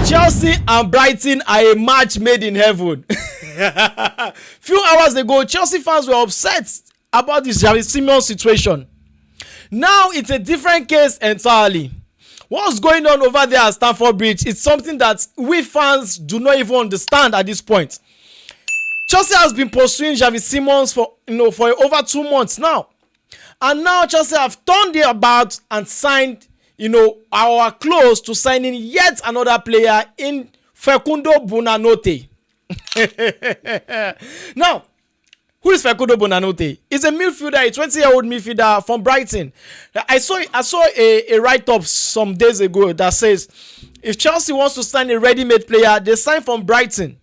Chelsea and Brighton are a match made in heaven. Few hours ago, Chelsea fans were upset about this Xavi Simons situation. Now it's a different case entirely. What's going on over there at Stamford Bridge is something that we fans do not even understand at this point. Chelsea has been pursuing Xavi Simons for over 2 months now, and now Chelsea have turned their about and signed, are close to signing yet another player in Facundo Buonanotte. Now, who is Facundo Buonanotte? He's a midfielder, a 20-year-old midfielder from Brighton. I saw a write-up some days ago that says if Chelsea wants to sign a ready-made player, they sign from Brighton.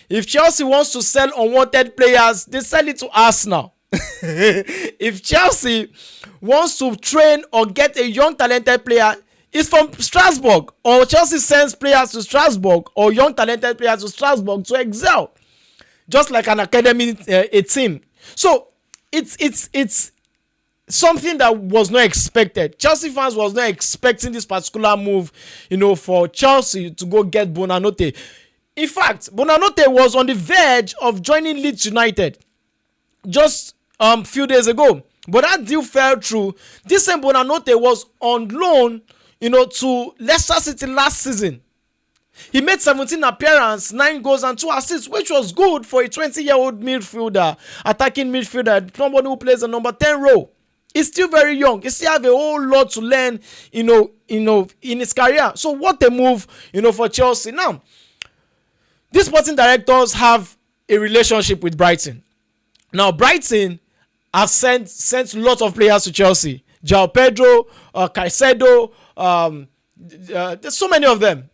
If Chelsea wants to sell unwanted players, they sell it to Arsenal. If Chelsea wants to train or get a young talented player, it's from Strasbourg. Or Chelsea sends players to Strasbourg or young talented players to Strasbourg to excel. Just like an academy, a team. So it's something that was not expected. Chelsea fans was not expecting this particular move, for Chelsea to go get Buonanotte. In fact, Buonanotte was on the verge of joining Leeds United just few days ago, but that deal fell through. This same Buonanotte was on loan, to Leicester City last season. He made 17 appearances, 9 goals and 2 assists, which was good for a 20-year-old midfielder, attacking midfielder, somebody who plays the number 10 role. He's still very young. He still have a whole lot to learn, in his career. So what a move, for Chelsea. Now, these sporting directors have a relationship with Brighton. Now, Brighton have sent lots of players to Chelsea. João Pedro, Caicedo, there's so many of them.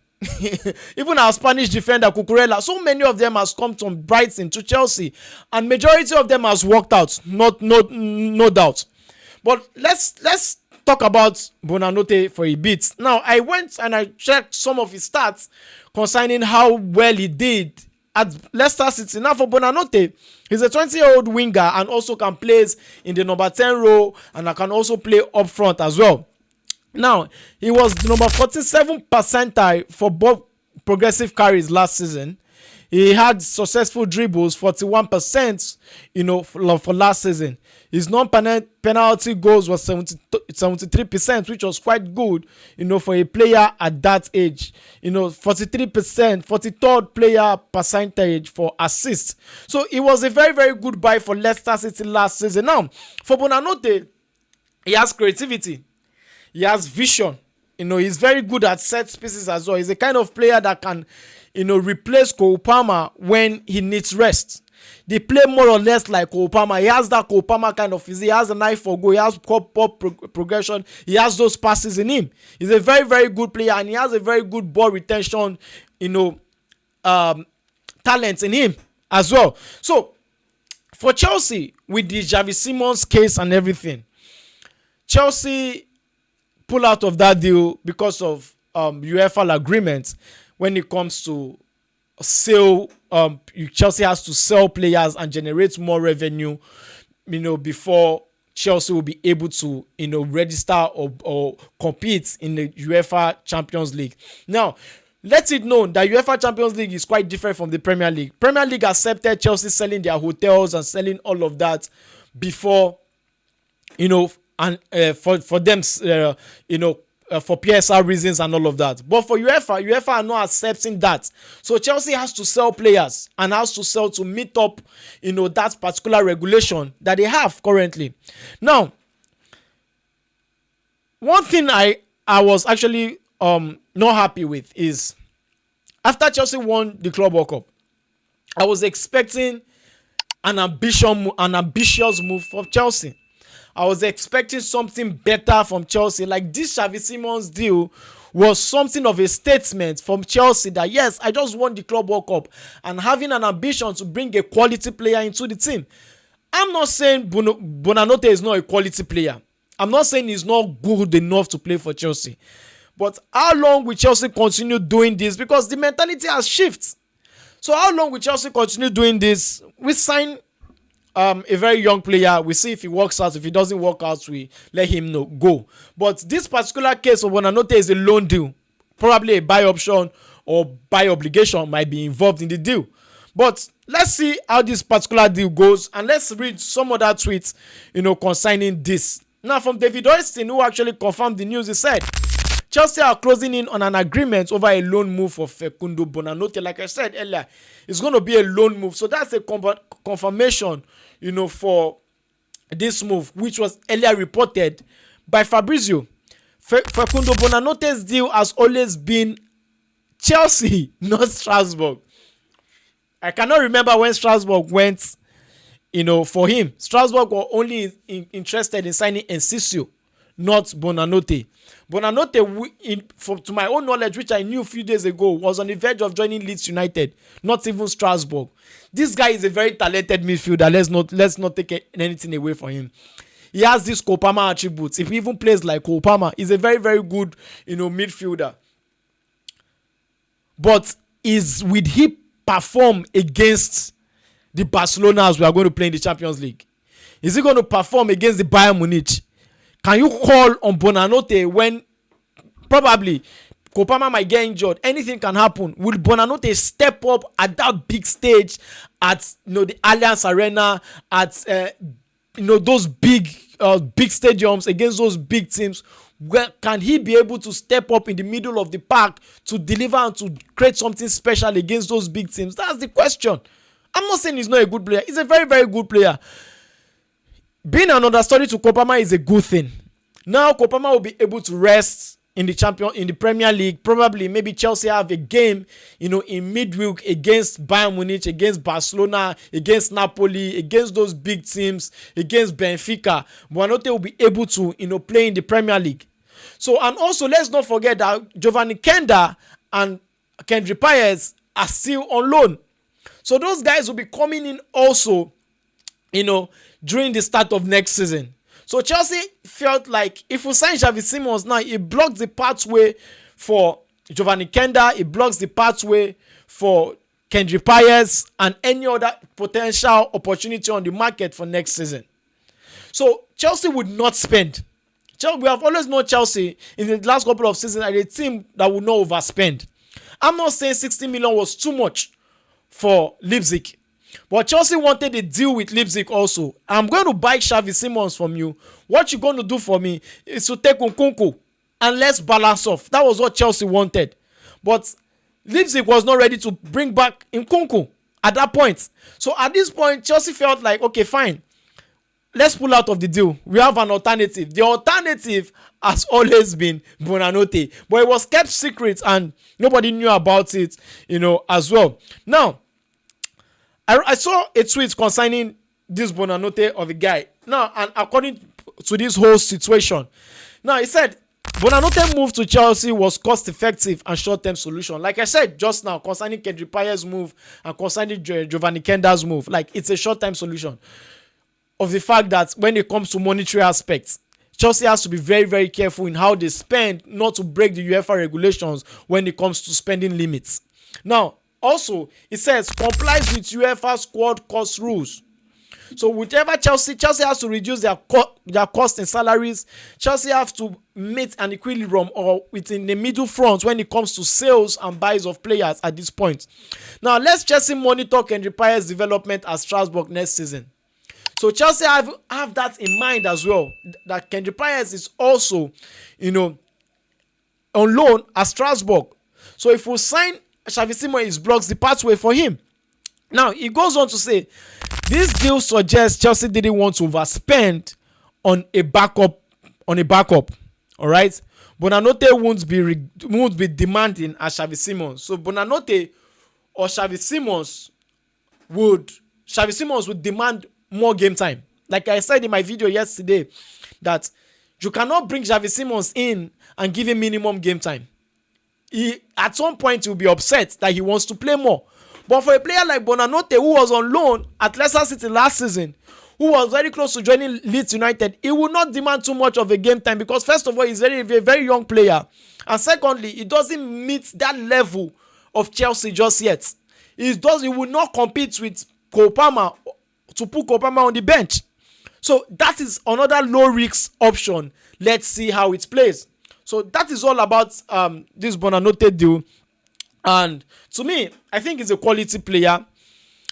Even our Spanish defender Cucurella, so many of them has come from Brighton to Chelsea, and majority of them has worked out, no doubt. But let's talk about Buonanotte for a bit. Now, I went and I checked some of his stats concerning how well he did at Leicester City. Now, for Buonanotte, he's a 20-year-old winger and also can play in the number 10 role, and I can also play up front as well. Now, he was the number 47 percentile for both progressive carries last season. He had successful dribbles, 41%, for last season. His non-penalty goals was 73%, which was quite good, for a player at that age. 43%, 43rd player percentage for assists. So it was a very, very good buy for Leicester City last season. Now, for Buonanotte, he has creativity. He has vision. He's very good at set pieces as well. He's the kind of player that can, replace Cole Palmer when he needs rest. They play more or less like Cole Palmer. He has that Cole Palmer kind of physique. He has an eye for goal. He has pop progression. He has those passes in him. He's a very, very good player, and he has a very good ball retention, talent in him as well. So, for Chelsea, with the Xavi Simons case and everything, Chelsea pull out of that deal because of UEFA agreements when it comes to sale. Chelsea has to sell players and generate more revenue, before Chelsea will be able to, register or compete in the UEFA Champions League. Now, let it known that UEFA Champions League is quite different from the Premier League. Premier League accepted Chelsea selling their hotels and selling all of that before, and for them, for PSR reasons and all of that. But for UEFA are not accepting that. So Chelsea has to sell players and has to sell to meet up, that particular regulation that they have currently. Now, one thing I was actually not happy with is after Chelsea won the Club World Cup, I was expecting an ambitious move for Chelsea. I was expecting something better from Chelsea. Like this Xavi Simons deal was something of a statement from Chelsea that yes, I just won the Club World Cup and having an ambition to bring a quality player into the team. I'm not saying Buonanotte is not a quality player. I'm not saying he's not good enough to play for Chelsea. But how long will Chelsea continue doing this? Because the mentality has shifted. So how long will Chelsea continue doing this? We sign a very young player. We see if he works out. If he doesn't work out, we let him go. But this particular case of Buonanotte is a loan deal, probably a buy option or buy obligation might be involved in the deal. But let's see how this particular deal goes, and let's read some other tweets, concerning this. Now, from David Oyston, who actually confirmed the news, he said, Chelsea are closing in on an agreement over a loan move for Facundo Buonanotte. Like I said earlier, it's going to be a loan move. So that's a confirmation, for this move, which was earlier reported by Fabrizio. Facundo Buonanotte's deal has always been Chelsea, not Strasbourg. I cannot remember when Strasbourg went, for him. Strasbourg were only interested in signing Enciso, not Buonanotte. Buonanotte, to my own knowledge, which I knew a few days ago, was on the verge of joining Leeds United, not even Strasbourg. This guy is a very talented midfielder. Let's not take anything away from him. He has these Cole Palmer attributes. If he even plays like Cole Palmer, he's a very, very good, midfielder. But will he perform against the Barcelona as we are going to play in the Champions League? Is he going to perform against the Bayern Munich? Can you call on Buonanotte when probably Cole Palmer might get injured? Anything can happen. Will Buonanotte step up at that big stage at the Allianz Arena, at those big stadiums against those big teams? Where can he be able to step up in the middle of the park to deliver and to create something special against those big teams? That's the question. I'm not saying he's not a good player. He's a very, very good player. Being an understudy to Cole Palmer is a good thing. Now Cole Palmer will be able to rest in the Premier League. Probably maybe Chelsea have a game, in midweek against Bayern Munich, against Barcelona, against Napoli, against those big teams, against Benfica. Buonanotte will be able to, play in the Premier League. So, and also let's not forget that Giovanni Kenda and Kendrick Paez are still on loan. So those guys will be coming in also, during the start of next season. So Chelsea felt like if we sign Xavi Simons now, it blocks the pathway for Giovanni Kenda, it blocks the pathway for Kendrick Paez and any other potential opportunity on the market for next season. So Chelsea would not spend. We have always known Chelsea in the last couple of seasons as a team that would not overspend. I'm not saying 60 million was too much for Leipzig, but Chelsea wanted a deal with Leipzig also. I'm going to buy Xavi Simons from you. What you're going to do for me is to take Nkunku and let's balance off. That was what Chelsea wanted. But Leipzig was not ready to bring back Nkunku at that point. So at this point, Chelsea felt like, okay, fine. Let's pull out of the deal. We have an alternative. The alternative has always been Buonanotte. But it was kept secret and nobody knew about it, as well. Now, I saw a tweet concerning this Buonanotte of a guy. Now, and according to this whole situation, now he said Buonanotte move to Chelsea was cost-effective and short-term solution. Like I said just now, concerning Kendrick Paez's move and concerning Giovanni Kenda's move, like it's a short-term solution of the fact that when it comes to monetary aspects, Chelsea has to be very, very careful in how they spend, not to break the UEFA regulations when it comes to spending limits. Now, also, it says complies with UEFA squad cost rules. So whichever Chelsea has to reduce their cost in salaries. Chelsea have to meet an equilibrium or within the middle front when it comes to sales and buys of players at this point. Now, let's Chelsea monitor Kendrick Paez's development at Strasbourg next season. So Chelsea have that in mind as well, that Kendrick Paez is also, on loan at Strasbourg. So if we sign Xavi Simons, it blocks the pathway for him. Now, he goes on to say, this deal suggests Chelsea didn't want to overspend on a backup. All right? Buonanotte won't be demanding as Xavi Simons. So Buonanotte or Xavi Simons would demand more game time. Like I said in my video yesterday, that you cannot bring Xavi Simons in and give him minimum game time. At some point, he'll be upset that he wants to play more. But for a player like Buonanotte, who was on loan at Leicester City last season, who was very close to joining Leeds United, he will not demand too much of a game time because, first of all, he's a very young player. And secondly, he doesn't meet that level of Chelsea just yet. He will not compete with Cole Palmer to put Cole Palmer on the bench. So that is another low-risk option. Let's see how it plays. So that is all about this Buonanotte deal. And to me, I think he's a quality player.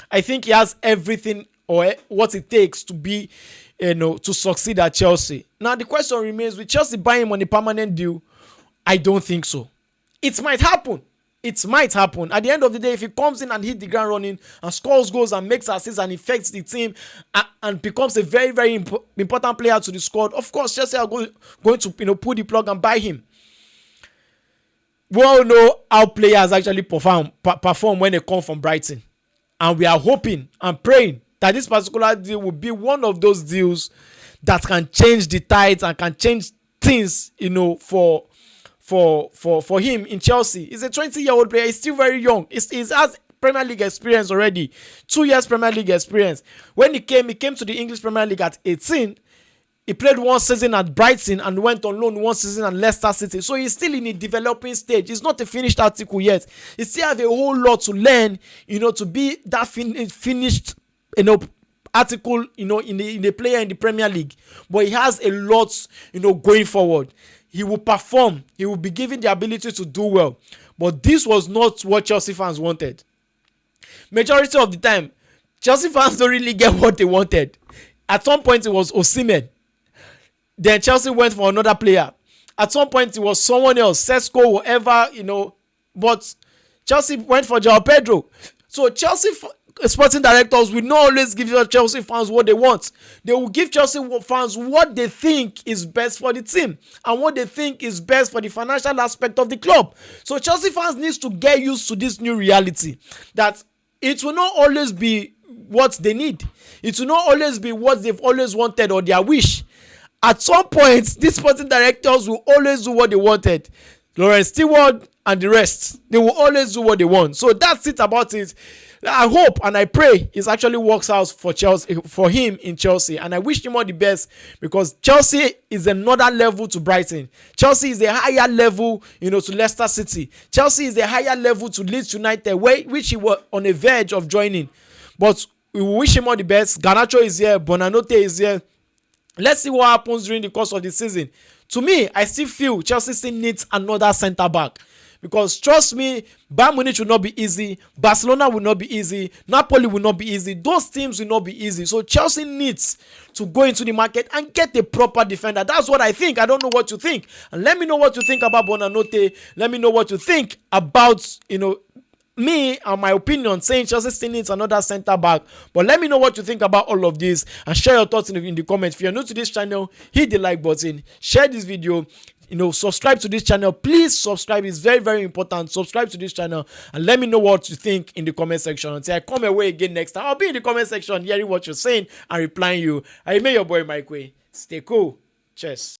I think he has everything or what it takes to be, to succeed at Chelsea. Now the question remains: will Chelsea buy him on a permanent deal? I don't think so. It might happen. It might happen. At the end of the day, if he comes in and hit the ground running and scores goals and makes assists and affects the team and becomes a very, very important player to the squad, of course, Chelsea are going to pull the plug and buy him. We all know how players actually perform when they come from Brighton. And we are hoping and praying that this particular deal will be one of those deals that can change the tides and can change things, for him in Chelsea. He's a 20-year-old player. He's still very young. He has Premier League experience already. 2 years Premier League experience. When he came to the English Premier League at 18. He played 1 season at Brighton and went on loan 1 season at Leicester City. So he's still in a developing stage. It's not a finished article yet. He still have a whole lot to learn, to be that finished, article, in the player in the Premier League. But he has a lot, going forward. He will perform. He will be given the ability to do well. But this was not what Chelsea fans wanted. Majority of the time, Chelsea fans don't really get what they wanted. At some point, it was Osimhen. Then Chelsea went for another player. At some point, it was someone else, Sesko, whatever, But Chelsea went for João Pedro. So Chelsea sporting directors will not always give Chelsea fans what they want. They will give Chelsea fans what they think is best for the team and what they think is best for the financial aspect of the club. So Chelsea fans need to get used to this new reality that it will not always be what they need. It will not always be what they've always wanted or their wish. At some point, these sporting directors will always do what they wanted. Lawrence Stewart and the rest, they will always do what they want. So that's it about it. I hope and I pray it actually works out for Chelsea, for him in Chelsea, and I wish him all the best because Chelsea is another level to Brighton. Chelsea is a higher level, to Leicester City. Chelsea is a higher level to Leeds United, which he was on the verge of joining. But we wish him all the best. Garnacho is here, Buonanotte is here. Let's see what happens during the course of the season. To me, I still feel Chelsea still needs another centre back. Because trust me, Bayern Munich will not be easy. Barcelona will not be easy. Napoli will not be easy. Those teams will not be easy. So Chelsea needs to go into the market and get a proper defender. That's what I think. I don't know what you think. And let me know what you think about Buonanotte. Let me know what you think about, me and my opinion saying Chelsea still needs another centre back. But let me know what you think about all of this and share your thoughts in the comments. If you're new to this channel, hit the like button, share this video, subscribe to this channel. Please subscribe. It's very, very important. Subscribe to this channel and let me know what you think in the comment section. Until I come away again next time, I'll be in the comment section hearing what you're saying and replying you. I remain your boy Mike Way. Stay cool. Cheers.